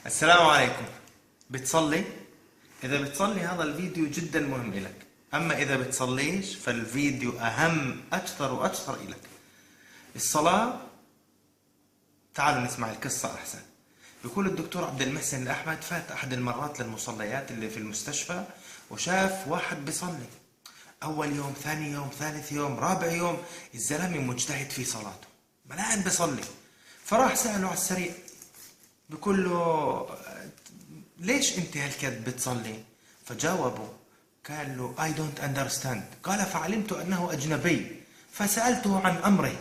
السلام عليكم. بتصلي؟ إذا بتصلي هذا الفيديو جدا مهم إلك، أما إذا بتصليش فالفيديو أهم أكثر وأكثر إلك. الصلاة، تعالوا نسمع القصة أحسن. يقول الدكتور عبد المحسن الأحمد فات أحد المرات للمصليات اللي في المستشفى وشاف واحد بيصلي. أول يوم، ثاني يوم، ثالث يوم، رابع يوم، الزلمة مجتهد في صلاته، ملاعب بيصلي. فراح سأله على السريع، بيقول له ليش انت هالكد بتصلي؟ فجاوبه قال له I don't understand. قال فعلمت أنه أجنبي فسألته عن أمره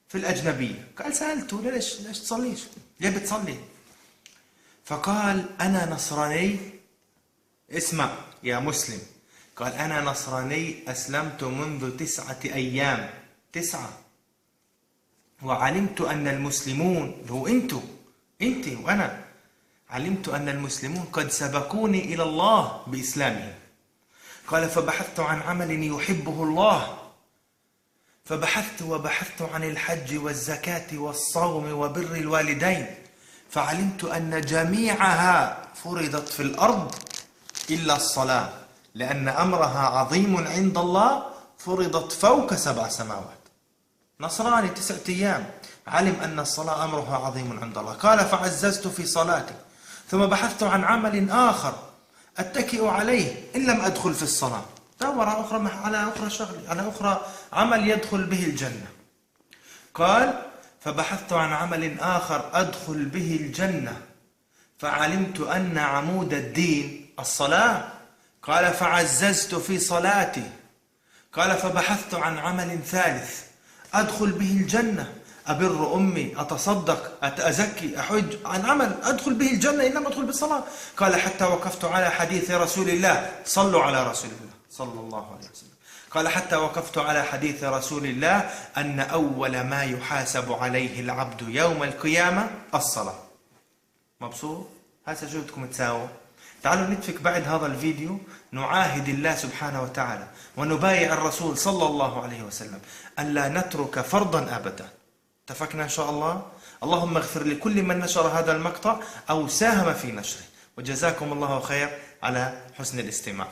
في الأجنبية. قال سألته ليش تصليش؟ ليه بتصلي؟ فقال أنا نصراني. اسمع يا مسلم، قال أنا نصراني أسلمت منذ 9 أيام، 9، وعلمت أن المسلمون اللي هو انت وأنا، علمت أن المسلمون قد سبقوني إلى الله بإسلامهم. قال فبحثت عن عمل يحبه الله، فبحثت عن الحج والزكاة والصوم وبر الوالدين، فعلمت أن جميعها فرضت في الأرض إلا الصلاة، لأن أمرها عظيم عند الله، فرضت فوق 7 سماوات. نصراني 9 أيام، علم أن الصلاة أمرها عظيم عند الله. قال فعززت في صلاتي، ثم بحثت عن عمل آخر أتكئ عليه إن لم أدخل في الصلاة. دور على أخرى شغلي، على أخرى عمل يدخل به الجنة. قال فبحثت عن عمل آخر أدخل به الجنة، فعلمت أن عمود الدين الصلاة. قال فعززت في صلاتي. قال فبحثت عن عمل ثالث أدخل به الجنة، أبر أمي، أتصدق، أزكي، أحج، عن عمل أدخل به الجنة إن لم أدخل بالصلاة. قال حتى وقفت على حديث رسول الله، صلوا على رسول الله صلى الله عليه وسلم. قال حتى وقفت على حديث رسول الله أن أول ما يحاسب عليه العبد يوم القيامة الصلاة. مبسوط؟ هسه شو بدكم تساووا؟ تعالوا نتفق بعد هذا الفيديو، نعاهد الله سبحانه وتعالى ونبايع الرسول صلى الله عليه وسلم ألا نترك فرضا أبدا. اتفقنا إن شاء الله؟ اللهم اغفر لكل من نشر هذا المقطع أو ساهم في نشره، وجزاكم الله خير على حسن الاستماع.